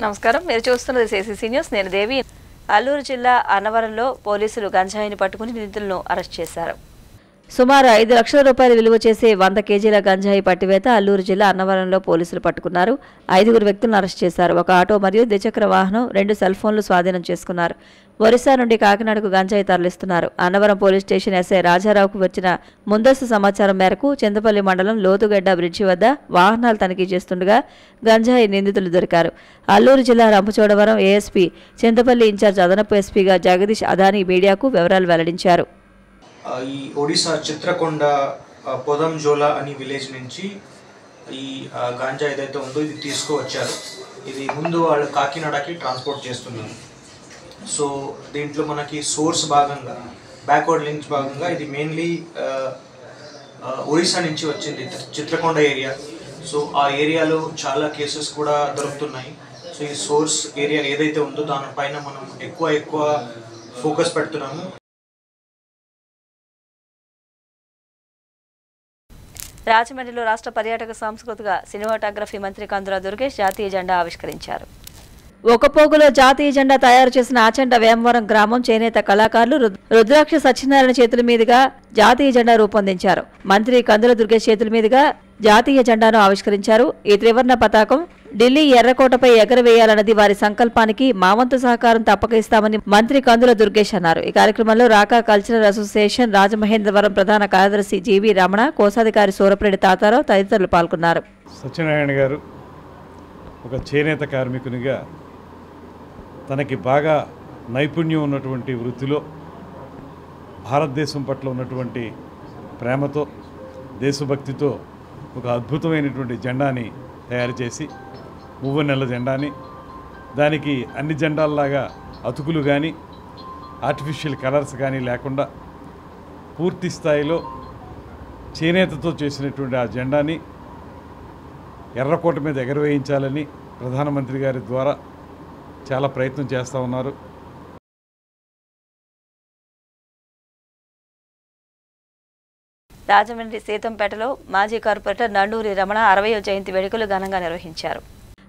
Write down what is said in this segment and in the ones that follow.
నమస్కారం, మీరు చూస్తున్నది సిసిసి న్యూస్. నేను దేవి. అల్లూరు జిల్లా అన్నవరంలో పోలీసులు గంజాయిని పట్టుకుని నిందితులను అరెస్ట్ చేశారు. సుమారు 5 లక్షల రూపాయలు విలువ చేసే 100 కేజీల గంజాయి పట్టివేత అల్లూరు జిల్లా అన్నవరంలో పోలీసులు పట్టుకున్నారు. 5 వ్యక్తులను అరెస్ట్ చేశారు. ఒక ఆటో మరియు ద్విచక్ర వాహనం, 2 సెల్ ఫోన్లు స్వాధీనం చేసుకున్నారు. ఒరిస్సా నుండి కాకినాడకు గంజాయి తరలిస్తున్నారు. అన్నవరం పోలీస్ స్టేషన్ ఎస్ఐ రాజారావుకు వచ్చిన ముందస్తు సమాచారం మేరకు చింతపల్లి మండలం లోతుగడ్డ బ్రిడ్జి వద్ద వాహనాలు తనిఖీ చేస్తుండగా గంజాయి నిందితులు దొరికారు. అల్లూరు జిల్లా రంపచోడవరం ఏఎస్పీ చింతపల్లి ఇన్ఛార్జ్ అదనపు ఎస్పీగా జగదీష్ అదానీ మీడియాకు వివరాలు వెల్లడించారు. ఈ ఒడిశా చిత్రకొండ పొదంజోలా అని విలేజ్ నుంచి ఈ గాంజా ఏదైతే ఉందో ఇది తీసుకువచ్చారు. ఇది ముందు వాళ్ళు కాకినాడకి ట్రాన్స్పోర్ట్ చేస్తున్నారు. సో దీంట్లో మనకి సోర్స్ భాగంగా, బ్యాక్వర్డ్ లింక్స్ భాగంగా ఇది మెయిన్లీ ఒడిశా నుంచి వచ్చింది, చిత్రకొండ ఏరియా. సో ఆ ఏరియాలో చాలా కేసెస్ కూడా దొరుకుతున్నాయి. సో ఈ సోర్స్ ఏరియా ఏదైతే ఉందో దానిపైన మనం ఎక్కువ ఫోకస్ పెడుతున్నాము. రాజమండ్రిలో రాష్ట్ర పర్యాటక సాంస్కృతిక సినిమాటోగ్రఫీ మంత్రి కందుల దుర్గేష్ జాతీయ జెండా ఆవిష్కరించారు. ఒకపోగులో జాతీయ జెండా తయారు చేసిన ఆచంట వేమవరం గ్రామం చేనేత కళాకారులు రుద్రాక్ష సత్యనారాయణ చేతుల మీదుగా జాతీయ జెండా రూపొందించారు. మంత్రి కందుల దుర్గేష్ చేతుల మీదుగా జాతీయ జెండాను ఆవిష్కరించారు. ఈ త్రివర్ణ పతాకం ఢిల్లీ ఎర్రకోటపై ఎగరవేయాలన్నది వారి సంకల్పానికి మా వంతు సహకారం తప్పక ఇస్తామని మంత్రి కందుల దుర్గేష్ అన్నారు. ఈ కార్యక్రమంలో రాకా కల్చరల్ అసోసియేషన్ రాజమహేంద్రవరం ప్రధాన కార్యదర్శి జీవి రమణ, కోశాధికారి సూరప్రెడ్డి తాతారావు తదితరులు పాల్గొన్నారు. సత్యనారాయణ గారు ఒక చేనేత కార్మికునిగా తనకి బాగా నైపుణ్యం ఉన్నటువంటి వృత్తిలో భారతదేశం పట్ల ఉన్నటువంటి ప్రేమతో, దేశభక్తితో ఒక అద్భుతమైనటువంటి జెండాని తయారు చేసి, మువ్వనెల్ల జెండాని, దానికి అన్ని జెండాల్లాగా అతుకులు కానీ ఆర్టిఫిషియల్ కలర్స్ కానీ లేకుండా పూర్తి స్థాయిలో చేనేతతో చేసినటువంటి ఆ జెండాని ఎర్రకోట మీద ఎగరవేయించాలని ప్రధానమంత్రి గారి ద్వారా చాలా ప్రయత్నం చేస్తూ ఉన్నారు. రాజమండ్రి సీతంపేటలో మాజీ కార్పొరేటర్ నండూరి రమణ 60వ జయంతి వేడుకలు ఘనంగా నిర్వహించారు.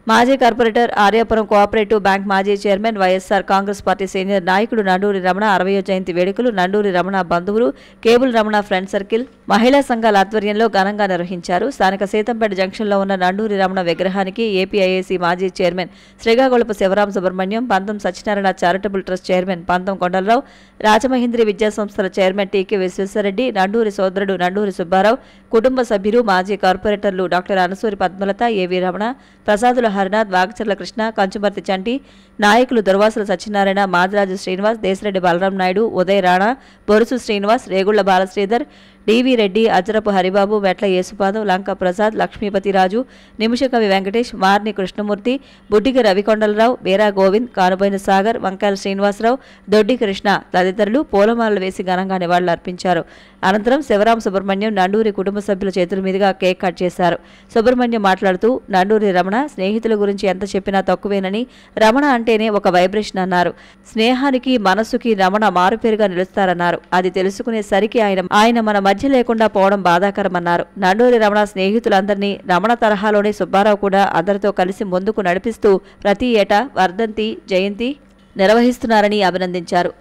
మాజీ కార్పొరేటర్ ఆర్యాపురం కోఆపరేటివ్ బ్యాంక్ మాజీ chairman, YSR Congress party senior నాయకుడు నండూరి రమణ 60వ జయంతి వేడుకలు నండూరి రమణ బంధువులు, కేబుల్ రమణ ఫ్రెండ్ సర్కిల్, మహిళా సంఘాల ఆధ్వర్యంలో ఘనంగా నిర్వహించారు. స్థానిక సీతంపేట జంక్షన్లో ఉన్న నండూరి రమణ విగ్రహానికి ఏపీఐఏసీ మాజీ చైర్మన్ శ్రీకాకుళపు శివరాం సుబ్రహ్మణ్యం, పంతం సత్యనారాయణ చారిటబుల్ ట్రస్ట్ చైర్మన్ పంతం కొండలరావు, రాజమహేంద్రి విద్యాసంస్థల చైర్మన్ టీకే విశ్వేశ్వరరెడ్డి, నండూరి సోదరుడు నండూరి సుబ్బారావు, కుటుంబ సభ్యులు, మాజీ కార్పొరేటర్లు డాక్టర్ అనసూరి పద్మలత, ఏవి రమణ, ప్రసాదుల హరినాథ్, వాగచర్ల కృష్ణ, కంచుమర్తి చంటి, నాయకులు దొరవాసుల సత్యనారాయణ, మాదిరాజు శ్రీనివాస్, దేశరెడ్డి బలరాం నాయుడు, ఉదయ్ రాణా, బొరుసు శ్రీనివాస్, రేగుళ్ల బాలశ్రీధర్, డివి రెడ్డి, అజ్రపు హరిబాబు, మెట్ల యేసుపాదం, లంక ప్రసాద్, లక్ష్మీపతిరాజు, నిమిషకవి వెంకటేష్, మార్ని కృష్ణమూర్తి, బుడ్డికి రవికొండలరావు, బేరా గోవింద్, కానుబోయిన సాగర్, వంకాయల శ్రీనివాసరావు, దొడ్డి కృష్ణ తదితరులు పూలమాలలు వేసి ఘనంగా నివాళులర్పించారు. అనంతరం శివరాం సుబ్రహ్మణ్యం నండూరి కుటుంబ సభ్యుల చేతుల మీదుగా కేక్ కట్ చేశారు. సుబ్రహ్మణ్యం మాట్లాడుతూ నండూరి రమణ స్నేహితుల గురించి ఎంత చెప్పినా తక్కువేనని, రమణ అంటేనే ఒక వైబ్రేషన్ అన్నారు. స్నేహానికి, మనస్సుకి రమణ మారుపేరుగా నిలుస్తారన్నారు. అది తెలుసుకునేసరికి ఆయన మన మధ్య లేకుండా పోవడం బాధాకరమన్నారు. నండూరి రమణ స్నేహితులందరినీ రమణ తరహాలోనే సుబ్బారావు కూడా అందరితో కలిసి ముందుకు నడిపిస్తూ ప్రతి ఏటా వర్ధంతి, జయంతి నిర్వహిస్తున్నారని అభినందించారు.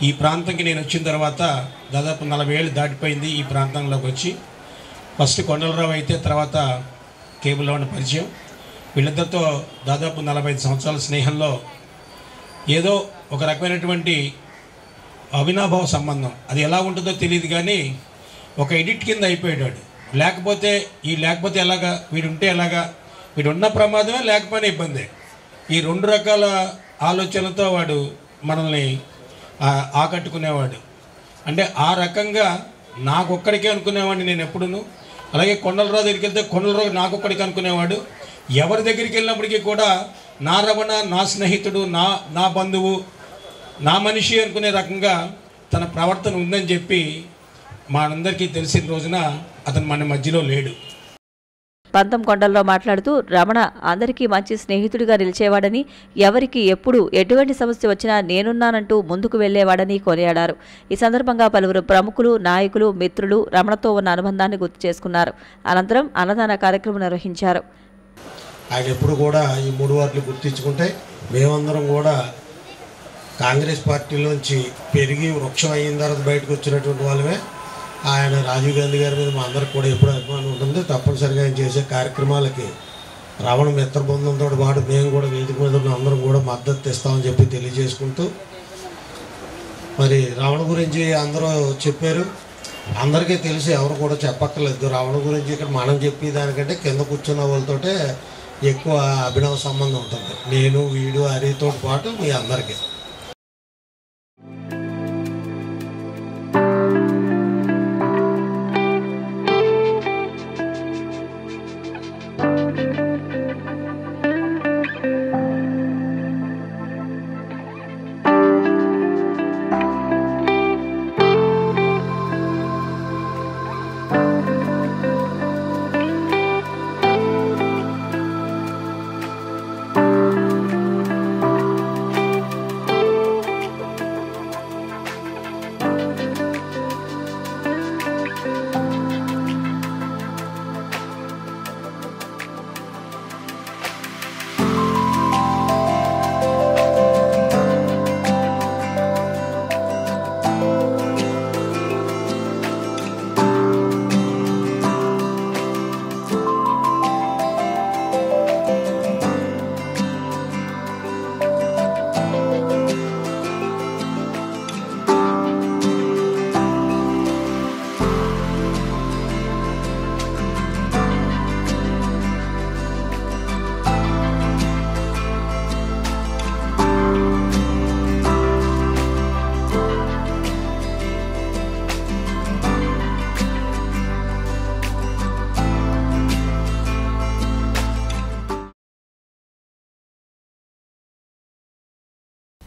ఈ ప్రాంతంకి నేను వచ్చిన తర్వాత దాదాపు 40 ఏళ్ళు దాటిపోయింది. ఈ ప్రాంతంలోకి వచ్చి ఫస్ట్ కొండలరావు అయితే తర్వాత కేబుల్ రమణ పరిచయం. వీళ్ళిద్దరితో దాదాపు 45 సంవత్సరాల స్నేహంలో ఏదో ఒక రకమైనటువంటి అవినాభావ సంబంధం. అది ఎలా ఉంటుందో తెలియదు కానీ ఒక ఎడిట్ కింద అయిపోయాడు. లేకపోతే ఎలాగా, వీడుంటే ఎలాగా, వీడు ఉన్న ప్రమాదమే, లేకపోయినా ఇబ్బందే. ఈ 2 రకాల ఆలోచనలతో వాడు మనల్ని ఆకట్టుకునేవాడు. అంటే ఆ రకంగా నాకొక్కడికే అనుకునేవాడిని నేను ఎప్పుడును. అలాగే కొండలరావు దగ్గరికి వెళ్తే కొండలరావు నాకొక్కడికి అనుకునేవాడు. ఎవరి దగ్గరికి వెళ్ళినప్పటికీ కూడా నా రమణ, నా స్నేహితుడు, నా బంధువు, నా మనిషి అనుకునే రకంగా తన ప్రవర్తన ఉందని చెప్పి మా అందరికీ తెలిసిన రోజున అతను మన మధ్యలో లేడు. పంతం కొండలరావు మాట్లాడుతూ రమణ అందరికీ మంచి స్నేహితుడిగా నిలిచేవాడని, ఎవరికి ఎప్పుడు ఎటువంటి సమస్య వచ్చినా నేనున్నానంటూ ముందుకు వెళ్లేవాడని కొనియాడారు. ఈ సందర్భంగా పలువురు ప్రముఖులు, నాయకులు, మిత్రులు రమణతో ఉన్న అనుబంధాన్ని గుర్తు చేసుకున్నారు. అనంతరం అన్నదాన కార్యక్రమం నిర్వహించారు. ఆయన ఎప్పుడు కూడా ఈ 3 వార్డులు గుర్తించుకుంటే మేమందరం కూడా కాంగ్రెస్ పార్టీలోంచి పెరిగి వృక్షం అయిన తర్వాత బయటకు వచ్చినటువంటి వాళ్ళమే. ఆయన రాజీవ్ గాంధీ గారి మీద మా అందరికి కూడా ఎప్పుడు అభిమానం ఉంటుంది. తప్పనిసరిగా ఆయన చేసే కార్యక్రమాలకి రావణ మిత్ర బృందంతో పాటు మేము కూడా వేదిక మీద ఉన్న అందరం కూడా మద్దతు ఇస్తామని చెప్పి తెలియజేసుకుంటూ, మరి రావణ గురించి అందరూ చెప్పారు, అందరికీ తెలిసి ఎవరు కూడా చెప్పక్కర్లేదు. రావణ గురించి ఇక్కడ మనం చెప్పి దానికంటే కింద కూర్చున్న వాళ్ళతోటే ఎక్కువ అభినవ సంబంధం ఉంటుంది. నేను వీడు హరితో పాటు మీ అందరికీ.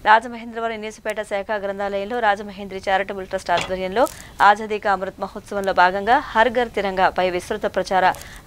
రాజమహేంద్రవరం న్యూస్పేట శాఖ గ్రంథాలయంలో రాజమహేంద్రి చారిటబుల్ ట్రస్ట్ ఆధ్వర్యంలో ఆజాదీ కా అమృత్ మహోత్సవంలో భాగంగా హర్ ఘర్ తిరంగా పై విస్తృత ప్రచార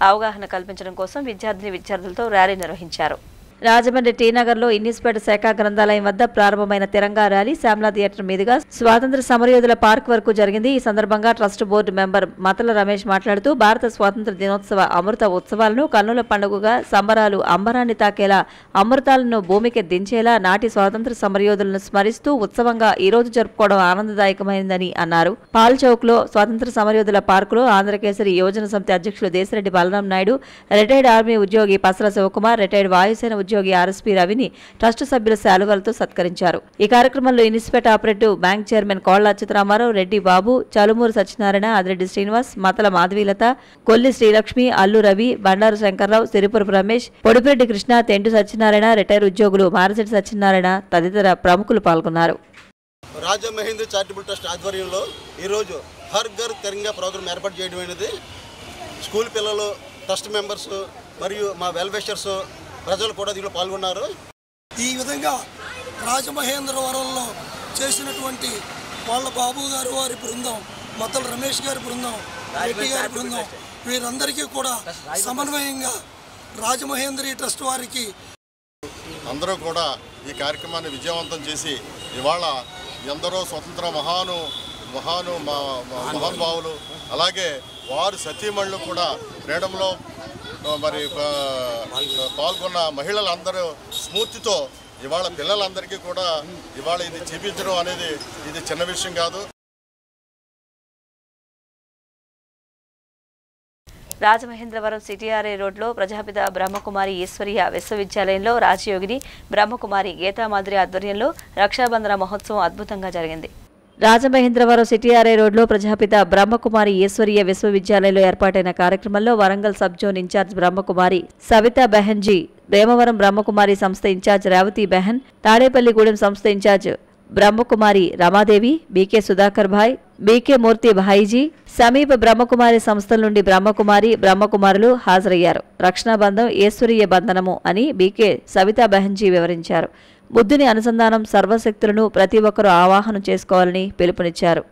అవగాహన కల్పించడం కోసం విద్యార్థులతో ర్యాలీ నిర్వహించారు. రాజమండ్రి టీ నగర్లో ఇన్నిస్పేట శాఖ గ్రంథాలయం వద్ద ప్రారంభమైన తిరంగా ర్యాలీ శ్యామలా థియేటర్ మీదుగా స్వాతంత్ర సమరయోధుల పార్క్ వరకు జరిగింది. ఈ సందర్భంగా ట్రస్ట్ బోర్డు మెంబర్ మతల రమేష్ మాట్లాడుతూ భారత స్వాతంత్ర దినోత్సవ అమృత ఉత్సవాలను కన్నుల పండుగగా సంబరాలు అంబరాన్ని తాకేలా అమృతాలను భూమికి దించేలా నాటి స్వాతంత్ర సమరయోధులను స్మరిస్తూ ఉత్సవంగా ఈ రోజు జరుపుకోవడం ఆనందదాయకమైందని అన్నారు. పాల్ చౌక్ లో స్వాతంత్ర సమరయోధుల పార్కులో ఆంధ్రకేసరి యువజన సమితి అధ్యక్షులు దేశరెడ్డి బలరాం నాయుడు, రిటైర్డ్ ఆర్మీ ఉద్యోగి పసల శివకుమార్, రిటైర్డ్ వాయుసేన ఉద్యోగి ఆర్ఎస్పీ రవిని ట్రస్ట్ సభ్యుల శాలువాలతో సత్కరించారు. ఈ కార్యక్రమంలో ఇన్నిస్పేట ఆపరేటివ్ బ్యాంక్ చైర్మన్ కోళ్ల అచ్యుతరామారావు, రెడ్డి బాబు, చలుమూరు సత్యనారాయణ, ఆదిరెడ్డి శ్రీనివాస్, మతల మాధవీలత, కొల్లి శ్రీలక్ష్మి, అల్లు రవి, బండారు శంకర్రావు, సిరిపురపు రమేష్, పొడిపెరెడ్డి కృష్ణ, తెంటు సత్యనారాయణ, రిటైర్ ఉద్యోగులు మారచెట్టి సత్యనారాయణ తదితర ప్రముఖులు పాల్గొన్నారు. రాజమహేంద్ర చారిటబుల్ ట్రస్ట్ ఆధ్వర్యంలో ఈరోజు హర్ ఘర్ తిరంగా ప్రోగ్రాం ఏర్పాటు చేయడం అనేది స్కూల్ పిల్లలు, ట్రస్ట్ మెంబర్స్ మరియు మా వెల్ విషర్స్ ప్రజలు కూడా దీంట్లో పాల్గొన్నారు. ఈ విధంగా రాజమహేంద్రవరంలో చేసినటువంటి వాళ్ళ బాబు గారు వారి బృందం, మతల రమేష్ గారి బృందం, రెడ్డి గారి బృందం వీరందరికీ కూడా సమన్వయంగా రాజమహేంద్రి ట్రస్ట్ వారికి అందరూ కూడా ఈ కార్యక్రమాన్ని విజయవంతం చేసి ఇవాళ ఎందరో స్వతంత్ర మహానుభావులు అలాగే వారు సతీమణులు కూడా ఫ్రీడంలో మరి పాల్గొన్న మహిళలందరూ స్ఫూర్తితో ఇవాళ పిల్లలందరికీ కూడా ఇవాళ ఇది చూపించడం అనేది ఇది చిన్న విషయం కాదు. రాజమహేంద్రవరం సిటీఆర్ఏ రోడ్లో ప్రజాపిత బ్రహ్మకుమారి ఈశ్వరీయ విశ్వవిద్యాలయంలో రాజయోగిని బ్రహ్మకుమారి గీతామాధురి ఆధ్వర్యంలో రక్షాబంధన మహోత్సవం అద్భుతంగా జరిగింది. రాజమహేంద్రవరం సిటీఆర్ఏ రోడ్లో ప్రజాపిత బ్రహ్మకుమారి ఈశ్వరీయ విశ్వవిద్యాలయంలో ఏర్పాటైన కార్యక్రమంలో Warangal sub zone incharge Brahmakumari Savita బెహన్జీ, భీమవరం బ్రహ్మకుమారి సంస్థ ఇన్ఛార్జ్ రేవతి బెహన్, తాడేపల్లిగూడెం సంస్థ ఇన్ఛార్జ్ బ్రహ్మకుమారి రమాదేవి, బీకే సుధాకర్ భాయ్, బీకే మూర్తి భాయిజీ, సమీప బ్రహ్మకుమారి సంస్థల నుండి బ్రహ్మకుమారులు హాజరయ్యారు. రక్షణాబంధం ఈశ్వరీయ బంధనము అని బీకే సవితా బెహన్జీ వివరించారు. బుద్ధుని అనుసంధానం సర్వశక్తులను ప్రతి ఒక్కరూ ఆవాహనం చేసుకోవాలని పిలుపునిచ్చారు.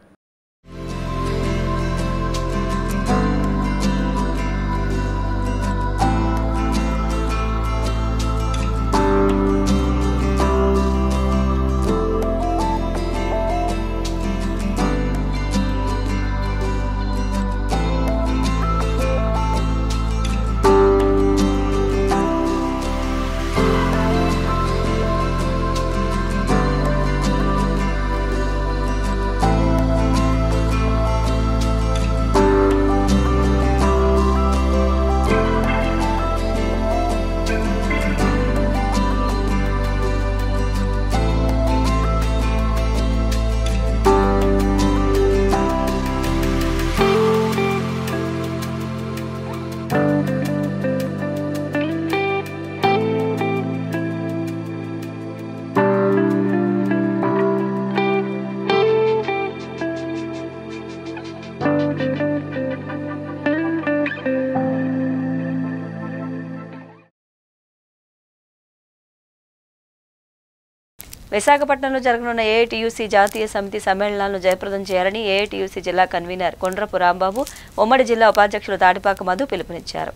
విశాఖపట్నంలో జరగనున్న ఏఐటీయూసీ జాతీయ సమితి సమ్మేళనాలను జయప్రదం చేయాలని ఏఐటీయూసీ జిల్లా కన్వీనర్ కొండ్రపు రాంబాబు, ఉమ్మడి జిల్లా ఉపాధ్యక్షులు తాటిపాక మధు పిలుపునిచ్చారు.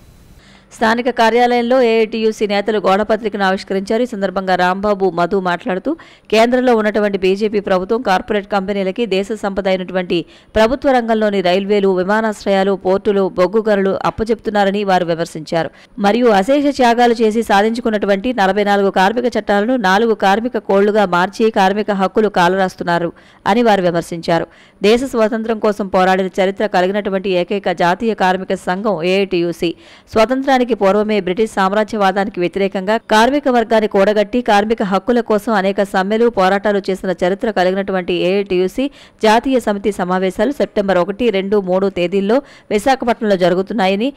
స్థానిక కార్యాలయంలో ఏఐటీయూసీ నేతలు గోడపత్రికను ఆవిష్కరించారు. ఈ సందర్భంగా రాంబాబు, మధు మాట్లాడుతూ కేంద్రంలో ఉన్నటువంటి బీజేపీ ప్రభుత్వం కార్పొరేట్ కంపెనీలకి దేశ సంపద అయినటువంటి ప్రభుత్వ రంగంలోని రైల్వేలు, విమానాశ్రయాలు, పోర్టులు, బొగ్గు గనులు అప్పచెప్తున్నారని వారు విమర్శించారు. మరియు అశేష త్యాగాలు చేసి సాధించుకున్నటువంటి 44 కార్మిక చట్టాలను 4 కార్మిక కోళ్లుగా మార్చి కార్మిక హక్కులు కాలరాస్తున్నారు అని వారు విమర్శించారు. దేశ స్వాతంత్ర్యం కోసం పోరాడిన చరిత్ర కలిగినటువంటి ఏకైక జాతీయ కార్మిక సంఘం ఏఐటీయూసీ. స్వాతంత్రానికి పూర్వమే బ్రిటిష్ సామ్రాజ్యవాదానికి వ్యతిరేకంగా కార్మిక వర్గాన్ని కూడగట్టి కార్మిక హక్కుల కోసం అనేక సమ్మెలు, పోరాటాలు చేసిన చరిత్ర కలిగినటువంటి ఏఐటీయూసీ జాతీయ సమితి సమావేశాలు సెప్టెంబర్ 1, 2, 3 తేదీల్లో విశాఖపట్నంలో జరుగుతున్నాయని,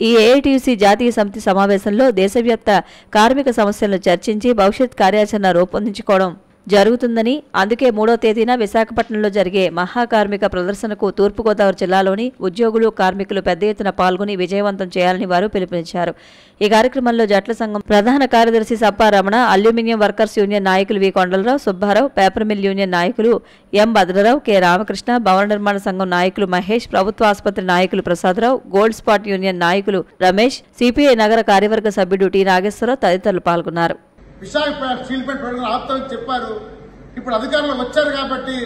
ఈ ఏఐటీయూసీ జాతీయ సమితి సమావేశంలో దేశవ్యాప్త కార్మిక సమస్యలను చర్చించి భవిష్యత్ కార్యాచరణ రూపొందించుకోవడం జరుగుతుందని, అందుకే 3వ తేదీన విశాఖపట్నంలో జరిగే మహాకార్మిక ప్రదర్శనకు తూర్పుగోదావరి జిల్లాలోని ఉద్యోగులు, కార్మికులు పెద్ద ఎత్తున పాల్గొని విజయవంతం చేయాలని వారు పిలుపునిచ్చారు. ఈ కార్యక్రమంలో జట్ల సంఘం ప్రధాన కార్యదర్శి Sappa Ramana, aluminium workers union నాయకులు V Kondalarao, Subbarao, paper mill union నాయకులు ఎం భద్రరావు, కె రామకృష్ణ, భవన నిర్మాణ సంఘం నాయకులు మహేష్, ప్రభుత్వ ఆసుపత్రి నాయకులు ప్రసాదరావు, గోల్డ్ స్పాట్ యూనియన్ నాయకులు రమేష్, సిపిఐ నగర కార్యవర్గ సభ్యుడు టి నాగేశ్వరరావు తదితరులు పాల్గొన్నారు. విశాఖపట్నం స్టీల్ ప్లాంట్ ప్రజలు ఆపుతామని చెప్పారు. ఇప్పుడు అధికారులు వచ్చారు కాబట్టి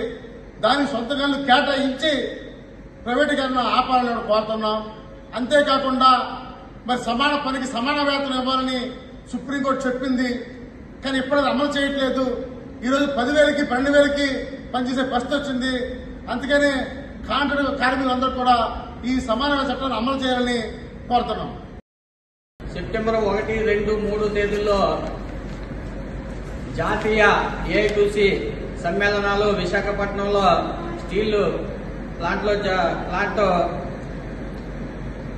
దానికి సొంత గనులు కేటాయించి ప్రైవేటీకరణ ఆపాలని కోరుతున్నాం. అంతేకాకుండా మరి సమాన పనికి సమాన వేతనం ఇవ్వాలని సుప్రీంకోర్టు చెప్పింది, కానీ ఇప్పుడు అమలు చేయట్లేదు. ఈరోజు 10,000కి 12,000కి పనిచేసే పరిస్థితి వచ్చింది. అందుకని కాంట్రాక్ట్ కార్మికులందరూ కూడా ఈ సమాన చట్టాన్ని అమలు చేయాలని కోరుతున్నాం. సెప్టెంబర్ 1, 2, 3 తేదీల్లో జాతీయ ఏఐటీయూసీ సమ్మేళనాలు విశాఖపట్నంలో స్టీల్ ప్లాంట్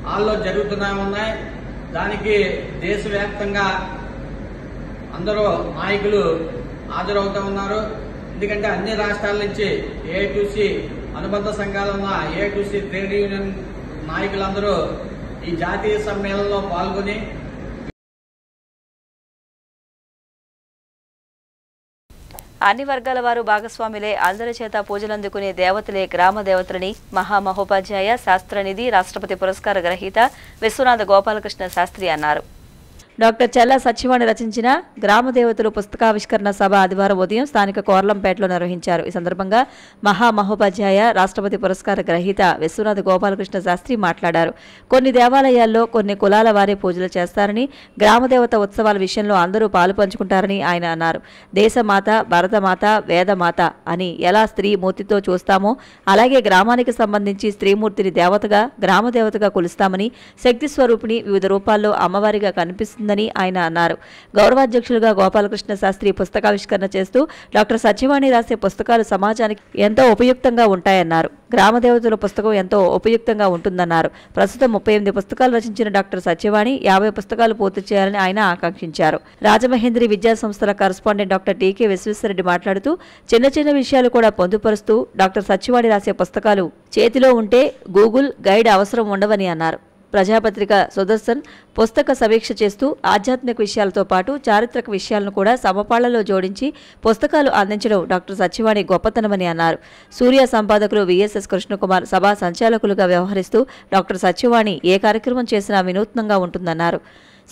హాల్లో జరుగుతున్నాయి. దానికి దేశవ్యాప్తంగా అందరూ నాయకులు హాజరవుతూ ఉన్నారు. ఎందుకంటే అన్ని రాష్ట్రాల నుంచి ఏఐటీయూసీ అనుబంధ సంఘాలు ఉన్న ఏఐటీయూసీ ట్రేడ్ యూనియన్ నాయకులందరూ ఈ జాతీయ సమ్మేళనంలో పాల్గొని అన్ని వర్గాల వారు భాగస్వాములే, అందరి చేత పూజలందుకునే దేవతలే గ్రామ దేవతలని మహామహోపాధ్యాయ, శాస్త్రనిధి, రాష్ట్రపతి పురస్కార గ్రహీత విశ్వనాథ గోపాలకృష్ణ శాస్త్రి అన్నారు. డాక్టర్ చెల్ల సత్యవాణి రచించిన గ్రామదేవతలు పుస్తకావిష్కరణ సభ ఆదివారం ఉదయం స్థానిక కోర్లంపేటలో నిర్వహించారు. ఈ సందర్భంగా మహామహోపాధ్యాయ, రాష్ట్రపతి పురస్కార గ్రహీత విశ్వనాథ గోపాలకృష్ణ శాస్త్రి మాట్లాడారు. కొన్ని దేవాలయాల్లో కొన్ని కులాల వారే పూజలు చేస్తారని, గ్రామదేవత ఉత్సవాల విషయంలో అందరూ పాలు పంచుకుంటారని ఆయన అన్నారు. దేశమాత, భరతమాత, వేదమాత అని ఎలా స్త్రీ మూర్తితో చూస్తామో అలాగే గ్రామానికి సంబంధించి స్త్రీమూర్తిని దేవతగా, గ్రామదేవతగా కొలుస్తామని, శక్తి స్వరూపిణి వివిధ రూపాల్లో అమ్మవారిగా కనిపిస్తుంది ఆయన అన్నారు. గౌరవాధ్యక్షులుగా గోపాలకృష్ణ శాస్త్రి పుస్తకావిష్కరణ చేస్తూ డాక్టర్ సత్యవాణి రాసే పుస్తకాలు సమాజానికి ఎంతో ఉపయుక్తంగా ఉంటాయన్నారు. గ్రామదేవతల పుస్తకం ఎంతో ఉపయుక్తంగా ఉంటుందన్నారు. ప్రస్తుతం 38 పుస్తకాలు రచించిన డాక్టర్ సత్యవాణి 50 పుస్తకాలు పూర్తి చేయాలని ఆయన ఆకాంక్షించారు. రాజమహేంద్రి విద్యా సంస్థల కరస్పాండెంట్ డాక్టర్ టీకే విశ్వేశ్వరరెడ్డి మాట్లాడుతూ చిన్న చిన్న విషయాలు కూడా పొందుపరుస్తూ డాక్టర్ సత్యవాణి రాసే పుస్తకాలు చేతిలో ఉంటే గూగుల్ గైడ్ అవసరం ఉండవని అన్నారు. ప్రజాపత్రిక సుదర్శన్ పుస్తక సమీక్ష చేస్తూ ఆధ్యాత్మిక విషయాలతో పాటు చారిత్రక విషయాలను కూడా సమపాళ్లలో జోడించి పుస్తకాలు అందించడం డాక్టర్ సత్యవాణి గొప్పతనమని అన్నారు. సూర్య సంపాదకులు విఎస్ఎస్ కృష్ణకుమార్ సభా సంచాలకులుగా వ్యవహరిస్తూ డాక్టర్ సత్యవాణి ఏ కార్యక్రమం చేసినా వినూత్నంగా ఉంటుందన్నారు.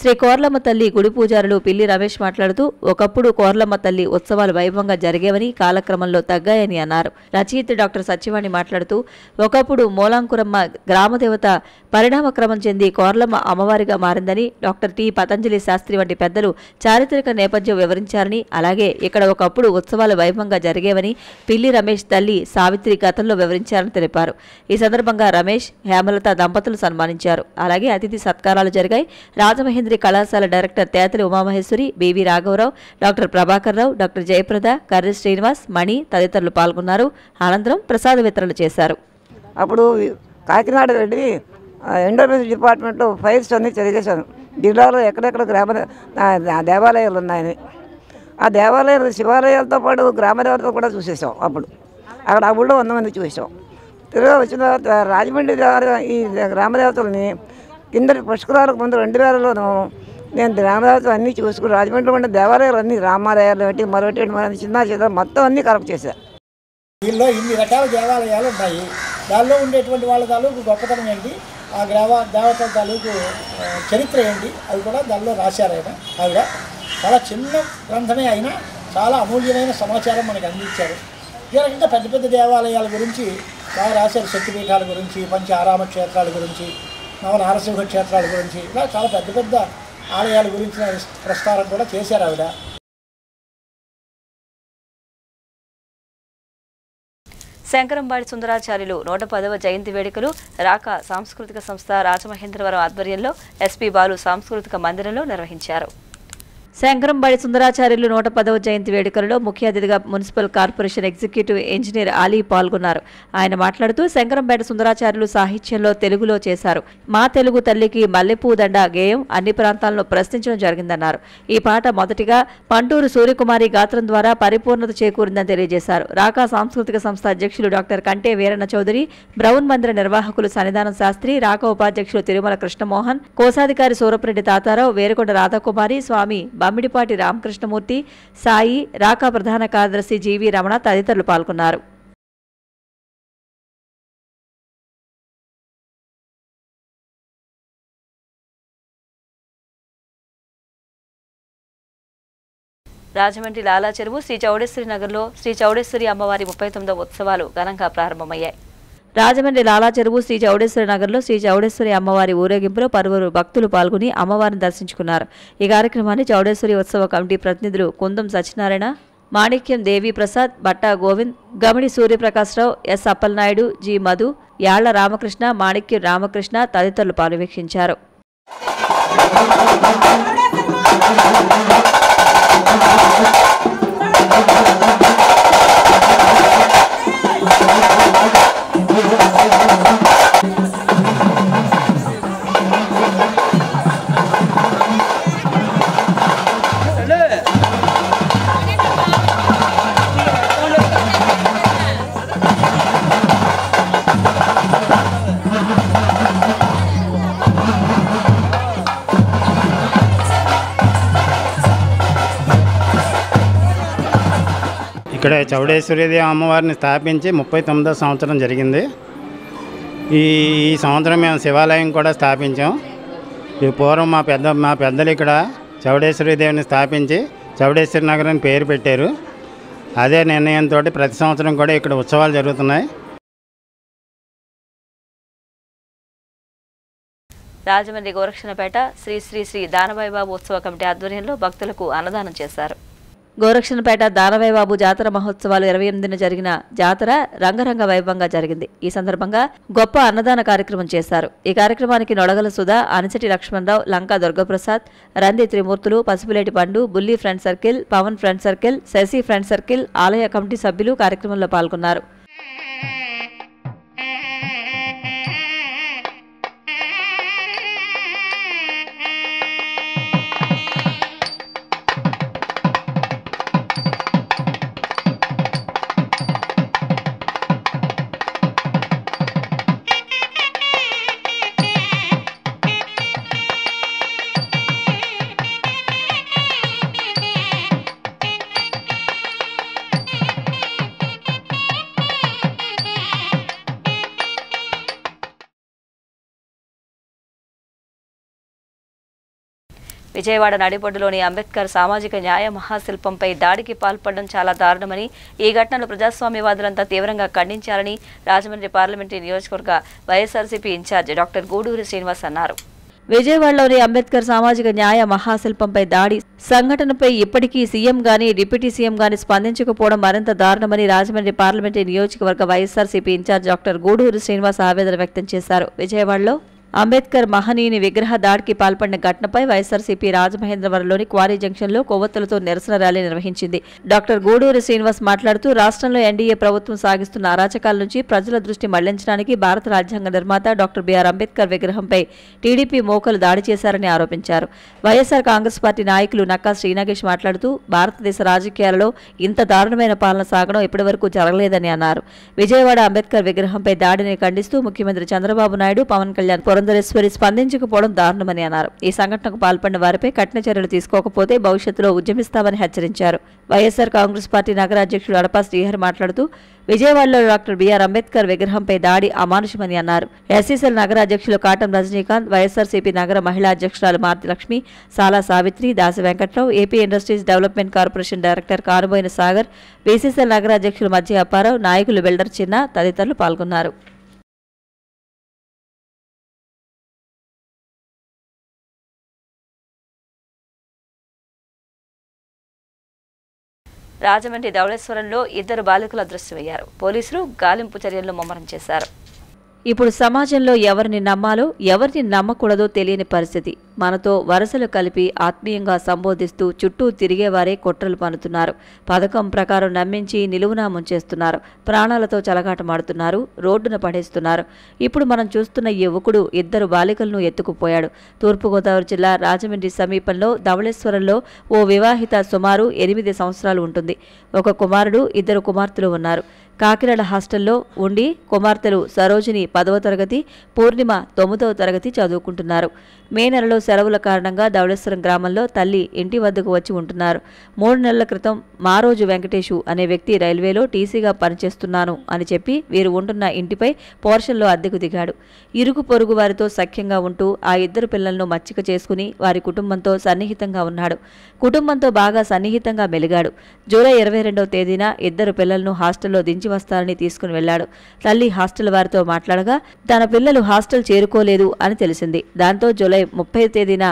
శ్రీ కోర్లమ్మ తల్లి గుడి పూజారులు పిల్లి రమేష్ మాట్లాడుతూ ఒకప్పుడు కోర్లమ్మ తల్లి ఉత్సవాలు వైభవంగా జరిగేవని కాలక్రమంలో తగ్గాయని అన్నారు. రచయిత డాక్టర్ సత్యవాణి మాట్లాడుతూ ఒకప్పుడు మూలాంకురమ్మ గ్రామదేవత పరిణామక్రమం చెంది కోర్లమ్మ అమ్మవారిగా మారిందని, డాక్టర్ టి పతంజలి శాస్త్రి వంటి పెద్దలు చారిత్రక నేపథ్యం వివరించారని, అలాగే ఇక్కడ ఒకప్పుడు ఉత్సవాలు వైభవంగా జరిగేవని పిల్లి రమేష్ తల్లి సావిత్రి గతంలో వివరించారని తెలిపారు. ఈ సందర్భంగా రమేష్, హేమలత దంపతులు సన్మానించారు. అలాగే అతిథి సత్కారాలు జరిగాయి. రాజమహేంద్రి కళాశాల డైరెక్టర్ తేతలి ఉమామహేశ్వరి, బివి రాఘవరావు, డాక్టర్ ప్రభాకర్ రావు, డాక్టర్ జయప్రద, కర్రి శ్రీనివాస్, మణి తదితరులు పాల్గొన్నారు. అనంతరం ప్రసాద వితరణ చేశారు. అప్పుడు కాకినాడ వెళ్ళి ఎండోమెంట్స్ డిపార్ట్మెంట్లో ఫైల్స్ అన్నీ చదివేశాను. జిల్లాలో ఎక్కడెక్కడ దేవాలయాలు ఉన్నాయని. ఆ దేవాలయాలు శివాలయాలతో పాటు గ్రామదేవతలు కూడా చూసేసాం. అప్పుడు అక్కడ ఆ ఊళ్ళో 100 మంది చూసాం. తిరుగు వచ్చిన తర్వాత రాజమండ్రి ఈ గ్రామదేవతలని కిందటి పుష్కరాలకు ముందు 2000లోనూ నేను గ్రామరాజు అన్నీ చూసుకుని రాజమండ్రిలో ఉన్న దేవాలయాలు అన్నీ రామాలయాలు ఏంటి మరొకటి చిన్న చిన్న మొత్తం అన్నీ కరెక్ట్ చేశారు. దీనిలో ఇన్ని రకాల దేవాలయాలు ఉన్నాయి. దానిలో ఉండేటువంటి వాళ్ళ తాలూకు గొప్పతనం ఏంటి, ఆ దేవతల తాలూకు చరిత్ర ఏంటి, అవి కూడా దానిలో రాశారు ఆవిడ. చాలా చిన్న గ్రంథమే అయినా చాలా అమూల్యమైన సమాచారం మనకు అందించారు. ఈ రకంగా పెద్ద పెద్ద దేవాలయాల గురించి బాగా రాశారు. శక్తిపీఠాల గురించి, పంచ ఆరామ క్షేత్రాల గురించి, నవనారసింహ క్షేత్రాల గురించి, ఇలా చాలా పెద్ద పెద్ద ఆలయాల గురించిన ప్రస్తారం కూడా చేశారు ఆవిడ. శంకరంబాడి సుందరాచార్యులు 110వ జయంతి వేడుకలు రాక సాంస్కృతిక సంస్థ రాజమహేంద్రవరం ఆధ్వర్యంలో ఎస్పీ బాలు సాంస్కృతిక మందిరంలో నిర్వహించారు. శంకరంబాడి సుందరాచార్యులు 110వ జయంతి వేడుకలలో ముఖ్య అతిథిగా municipal corporation executive engineer Ali పాల్గొన్నారు. ఆయన మాట్లాడుతూ శంకరంబాడి సుందరాచార్యులు సాహిత్యంలో తెలుగులో చేశారు. మా తెలుగు తల్లికి మల్లెపూ దండ గేయం అన్ని ప్రాంతాలను ప్రశ్నించడం జరిగిందన్నారు. ఈ పాట మొదటిగా పంటూరు సూర్యకుమారి గాత్రం ద్వారా పరిపూర్ణత చేకూరిందని తెలియజేశారు. రాకా సాంస్కృతిక సంస్థ అధ్యక్షులు డాక్టర్ కంటే వీరన్న చౌదరి, బ్రౌన్ మందిర నిర్వాహకులు సన్నిధానం శాస్త్రి, రాకా ఉపాధ్యక్షులు తిరుమల కృష్ణమోహన్, కోశాధికారి సూరపురెడ్డి తాతారావు, వేరకొండ రాధాకుమారి, స్వామి బమ్మిడిపాటి రామకృష్ణమూర్తి, సాయి, రాకా ప్రధాన కార్యదర్శి జీవి రమణ తదితరులు పాల్గొన్నారు. రాజమండ్రి లాలా చెరువు శ్రీ చౌడేశ్వరి నగర్లో శ్రీ చౌడేశ్వరి అమ్మవారి 39వ ఉత్సవాలు ఘనంగా ప్రారంభమయ్యాయి. రాజమండ్రి లాలా చెరువు శ్రీ చౌడేశ్వరి నగర్లో శ్రీ చౌడేశ్వరి అమ్మవారి ఊరేగింపులో పలువురు భక్తులు పాల్గొని అమ్మవారిని దర్శించుకున్నారు. ఈ కార్యక్రమాన్ని చౌడేశ్వరి ఉత్సవ కమిటీ ప్రతినిధులు కుందం సత్యనారాయణ, మాణిక్యం దేవి ప్రసాద్, బట్టా గోవింద్, గమిడి సూర్యప్రకాశ్రావు, ఎస్ అప్పలనాయుడు, జి మధు, యాళ్ల రామకృష్ణ, మాణిక్యం రామకృష్ణ తదితరులు పర్యవేక్షించారు. ఇక్కడ చౌడేశ్వరీదేవి అమ్మవారిని స్థాపించి 39వ సంవత్సరం జరిగింది. ఈ సంవత్సరం మేము శివాలయం కూడా స్థాపించాం. ఈ పూర్వం మా పెద్దలు ఇక్కడ చౌడేశ్వరీదేవిని స్థాపించి చౌడేశ్వరి నగర్ అని పేరు పెట్టారు. అదే నిర్ణయంతో ప్రతి సంవత్సరం కూడా ఇక్కడ ఉత్సవాలు జరుగుతున్నాయి. రాజమండ్రి గోరక్షణపేట శ్రీ శ్రీ శ్రీ దానబాయిబాబు ఉత్సవ కమిటీ ఆధ్వర్యంలో భక్తులకు అన్నదానం చేశారు. గోరక్షణపేట దానబాయిబాబు జాతర మహోత్సవాలు 28న జరిగిన జాతర రంగరంగ వైభవంగా జరిగింది. ఈ సందర్భంగా గొప్ప అన్నదాన కార్యక్రమం చేశారు. ఈ కార్యక్రమానికి నొడగల సుధా, అనిచటి లక్ష్మణరావు, లంకా దుర్గప్రసాద్, రంది త్రిమూర్తులు, Pasupuleti Pandu, Bulli friend circle, Pavan friend circle, Sasi friend circle ఆలయ కమిటీ సభ్యులు కార్యక్రమంలో పాల్గొన్నారు. విజయవాడ నడిబొడ్డులోని అంబేద్కర్ సామాజిక న్యాయ మహాశిల్పంపై దాడికి పాల్పడడం చాలా దారుణమని, ఈ ఘటనను ప్రజాస్వామ్యవాదులంతా తీవ్రంగా ఖండించాలని రాజమండ్రి పార్లమెంటరీ నియోజకవర్గ వైఎస్ఆర్సీపీ ఇన్ఛార్జ్ డాక్టర్ గూడూరి శ్రీనివాస్ అన్నారు. విజయవాడలోని అంబేద్కర్ సామాజిక న్యాయ మహాశిల్పంపై దాడి సంఘటనపై ఇప్పటికీ సీఎం గానీ డిప్యూటీ సీఎం గానీ స్పందించకపోవడం మరింత దారుణమని రాజమండ్రి పార్లమెంటరీ నియోజకవర్గ వైఎస్ఆర్సీపీ ఇన్ఛార్జ్ డాక్టర్ గూడూరి శ్రీనివాస్ ఆవేదన వ్యక్తం చేశారు. విజయవాడలో అంబేద్కర్ మహనీయుని విగ్రహ దాడికి పాల్పడిన ఘటనపై వైఎస్ఆర్సీపీ రాజమహేంద్రవరంలోని క్వారీ జంక్షన్లో కొవ్వొత్తులతో నిరసన ర్యాలీ నిర్వహించింది. డాక్టర్ గూడూరి శ్రీనివాస్ మాట్లాడుతూ రాష్ట్రంలో ఎన్డీఏ ప్రభుత్వం సాగిస్తున్న అరాచకాల నుంచి ప్రజల దృష్టి మళ్లించడానికి భారత రాజ్యాంగ నిర్మాత డాక్టర్ బిఆర్ అంబేద్కర్ విగ్రహంపై టీడీపీ మోకలు దాడి చేశారని ఆరోపించారు. వైఎస్ఆర్ కాంగ్రెస్ పార్టీ నాయకులు నక్కా శ్రీనాగేష్ మాట్లాడుతూ భారతదేశ రాజకీయాలలో ఇంత దారుణమైన పాలన సాగడం ఇప్పటివరకు జరగలేదని అన్నారు. విజయవాడ అంబేద్కర్ విగ్రహంపై దాడిని ఖండిస్తూ ముఖ్యమంత్రి చంద్రబాబు నాయుడు, పవన్ కళ్యాణ్ పురంధరేశ్వరి స్పందించకపోవడం దారుణమని అన్నారు. ఈ సంఘటనకు పాల్పడిన వారిపై కఠిన చర్యలు తీసుకోకపోతే భవిష్యత్తులో ఉద్యమిస్తామని హెచ్చరించారు. వైఎస్ఆర్ కాంగ్రెస్ పార్టీ నగర అధ్యక్షుడు అడపా శ్రీహరి మాట్లాడుతూ విజయవాడలో డాక్టర్ బిఆర్ అంబేద్కర్ విగ్రహంపై దాడి అమానుషమని అన్నారు. ఎస్సీసీఎల్ నగర అధ్యక్షులు కాటం రజనీకాంత్, వైఎస్ఆర్సీపీ నగర మహిళా అధ్యక్షురాలు Marthi Lakshmi, Sala Savitri, Dasi Venkatrao, AP industries development corporation director Kanuboina Sagar, BCCL నగర అధ్యక్షులు మధ్య అప్పారావు, నాయకులు బిల్డర్ చిన్న తదితరులు పాల్గొన్నారు. రాజమండ్రి ధవళేశ్వరంలో 2 బాలికలు అదృశ్యమయ్యారు. పోలీసులు గాలింపు చర్యలను ముమ్మరం చేశారు. ఇప్పుడు సమాజంలో ఎవరిని నమ్మాలో ఎవరిని నమ్మకూడదో తెలియని పరిస్థితి. మనతో వరసలు కలిపి ఆత్మీయంగా సంబోధిస్తూ చుట్టూ తిరిగేవారే కుట్రలు పన్నుతున్నారు. పథకం ప్రకారం నమ్మించి నిలువునా ముంచేస్తున్నారు. ప్రాణాలతో చెలగాటమాడుతున్నారు, రోడ్డున పడేస్తున్నారు. ఇప్పుడు మనం చూస్తున్న ఈ యువకుడు 2 బాలికలను ఎత్తుకుపోయాడు. తూర్పుగోదావరి జిల్లా రాజమండ్రి సమీపంలో ధవళేశ్వరంలో ఓ వివాహిత సుమారు 8 సంవత్సరాలు ఉంటుంది. ఒక కుమారుడు, 2 కుమార్తెలు ఉన్నారు. కాకినాడ హాస్టల్లో ఉండి కుమార్తెలు సరోజిని 10వ తరగతి, పూర్ణిమ 9వ తరగతి చదువుకుంటున్నారు. మే నెలలో సెలవుల కారణంగా ధవళేశ్వరం గ్రామంలో తల్లి ఇంటి వద్దకు వచ్చి ఉంటున్నారు. 3 నెలల క్రితం మారోజు వెంకటేశు అనే వ్యక్తి రైల్వేలో టీసీగా పనిచేస్తున్నాను అని చెప్పి వీరు ఉంటున్న ఇంటిపై పోర్షన్లో అద్దెకు దిగాడు. ఇరుగు పొరుగు వారితో సఖ్యంగా ఉంటూ ఆ 2 పిల్లలను మచ్చిక చేసుకుని వారి కుటుంబంతో సన్నిహితంగా ఉన్నాడు. కుటుంబంతో బాగా సన్నిహితంగా మెలిగాడు. జూలై 22వ తేదీన 2 పిల్లలను హాస్టల్లో దించి వస్తారని తీసుకుని వెళ్లాడు. తల్లి హాస్టల్ వారితో మాట్లాడగా తన పిల్లలు హాస్టల్ చేరుకోలేదు అని తెలిసింది. దాంతో జూలై 30వ తేదీన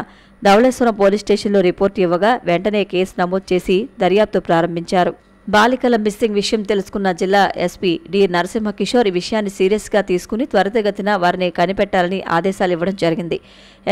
ధవళేశ్వరం పోలీస్ స్టేషన్లో రిపోర్ట్ ఇవ్వగా వెంటనే కేసు నమోదు చేసి దర్యాప్తు ప్రారంభించారు. బాలికల మిస్సింగ్ విషయం తెలుసుకున్న జిల్లా ఎస్పీ డి నరసింహకిషోర్ ఈ విషయాన్ని సీరియస్గా తీసుకుని త్వరితగతిన వారిని కనిపెట్టాలని ఆదేశాలు ఇవ్వడం జరిగింది.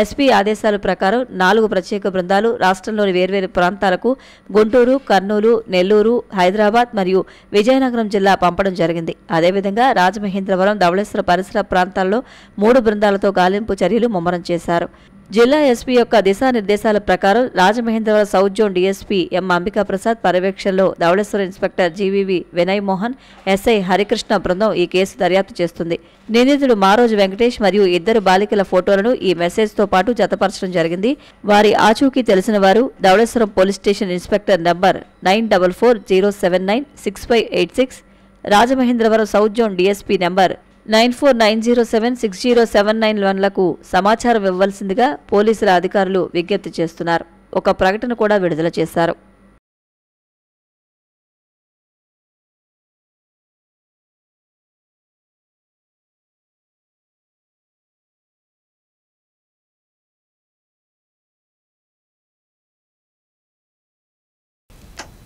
ఎస్పీ ఆదేశాల ప్రకారం 4 ప్రత్యేక బృందాలు రాష్ట్రంలోని వేర్వేరు ప్రాంతాలకు గుంటూరు, కర్నూలు, నెల్లూరు, హైదరాబాద్ మరియు విజయనగరం జిల్లా పంపడం జరిగింది. అదేవిధంగా రాజమహేంద్రవరం, ధవళేశ్వరం పరిసర ప్రాంతాల్లో 3 బృందాలతో గాలింపు చర్యలు ముమ్మరం చేశారు. జిల్లా ఎస్పీ యొక్క దిశానిర్దేశాల ప్రకారం Rajamahendravaram south zone DSP M Ambikaprasad పర్యవేక్షణలో Dhavaleswaram inspector GVV Vinay Mohan, SI Harikrishna బృందం ఈ కేసు దర్యాప్తు చేస్తుంది. నిందితుడు మారోజు వెంకటేష్ మరియు 2 బాలికల ఫోటోలను ఈ మెసేజ్తో పాటు జతపరచడం జరిగింది. వారి ఆచూకీ తెలిసిన వారు Dhavaleswaram police station inspector number 9440796586, Rajamahendravaram south zone DSP number 9490760791లకు సమాచారం ఇవ్వాల్సిందిగా పోలీసుల అధికారులు విజ్ఞప్తి చేస్తున్నారు. ఒక ప్రకటన కూడా విడుదల చేశారు.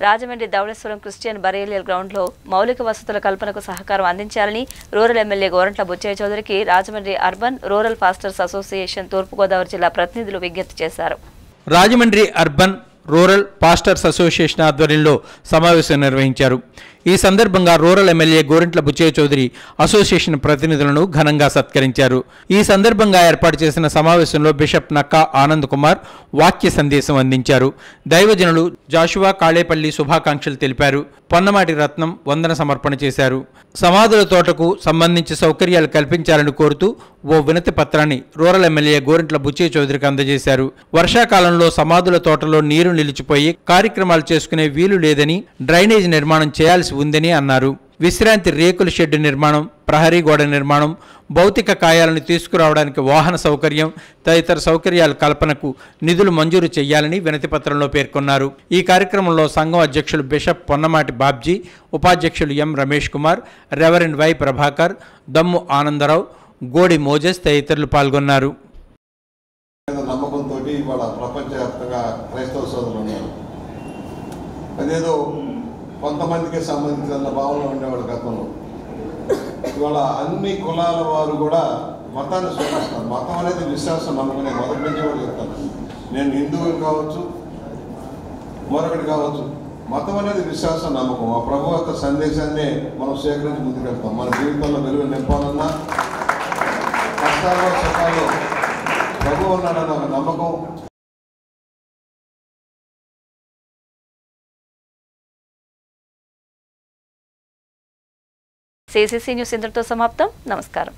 రాజమండ్రి ధవళేశ్వరం క్రిస్టియన్ బరేలియల్ గ్రౌండ్లో మౌలిక వసతుల కల్పనకు సహకారం అందించాలని రూరల్ ఎమ్మెల్యే గోరంట్ల బుచ్చయ్య చౌదరికి Rajahmundry urban rural pastors association Thurpugodavari జిల్లా ప్రతినిధులు విజ్ఞప్తి చేశారు. Rajahmundry urban rural pastors association ఆధ్వర్యంలో సమావేశం నిర్వహించారు. ఈ సందర్భంగా rural MLA Gorantla Butchaiah Chowdary association ప్రతినిధులను ఘనంగా సత్కరించారు. ఈ సందర్భంగా ఏర్పాటు చేసిన సమావేశంలో బిషప్ నక్కా ఆనంద్ కుమార్ వాక్య సందేశం అందించారు. దైవజనులు జాషువా కాళేపల్లి శుభాకాంక్షలు తెలిపారు. పొన్నమాటి రత్నం వందన సమర్పణ చేశారు. సమాధుల తోటకు సంబంధించి సౌకర్యాలు కల్పించాలని కోరుతూ ఓ వినతి పత్రాన్ని రూరల్ ఎమ్మెల్యే గోరంట్ల బుచ్చయ్య చౌదరికి అందజేశారు. వర్షాకాలంలో సమాధుల తోటలో నీరు నిలిచిపోయి కార్యక్రమాలు చేసుకునే వీలు లేదని, డ్రైనేజ్ నిర్మాణం చేయాల్సి ఉందని అన్నారు. విశ్రాంతి రేకుల షెడ్డు నిర్మాణం, ప్రహరీ గోడ నిర్మాణం, భౌతిక కాయాలను తీసుకురావడానికి వాహన సౌకర్యం తదితర సౌకర్యాల కల్పనకు నిధులు మంజూరు చేయాలని వినతిపత్రంలో పేర్కొన్నారు. ఈ కార్యక్రమంలో సంఘం అధ్యక్షులు బిషప్ పొన్నమాటి బాబ్జీ, ఉపాధ్యక్షులు ఎం రమేష్ కుమార్, రెవరెండ్ వై ప్రభాకర్, దమ్ము ఆనందరావు, గోడి మోజెస్ తదితరులు పాల్గొన్నారు. నమ్మకంతో ఇవాళ ప్రపంచవ్యాప్తంగా క్రైస్తవ సోదరులు ఉన్నారు. అదేదో కొంతమందికి సంబంధించిన భావనలో ఉండేవాడు గతంలో. ఇవాళ అన్ని కులాల వారు కూడా మతాన్ని స్వీకరిస్తారు. మతం అనేది విశ్వాసం నమ్మకం. మొదటి నుంచి కూడా చెప్తాను, నేను హిందువుని కావచ్చు, మరొకటి కావచ్చు, మతం అనేది విశ్వాసం నమ్మకం. ఆ ప్రభు యొక్క సందేశాన్ని మనం స్వీకరించి ముందుకెళ్తాం. మన జీవితంలో వెలుగు నింపాలన్నా, కష్టాల్లో సుఖాల్లో ప్రభు ఉన్నాడన్న ఒక నమ్మకం. CCC న్యూస్ ఇంతటితో సమాప్తం. నమస్కారం.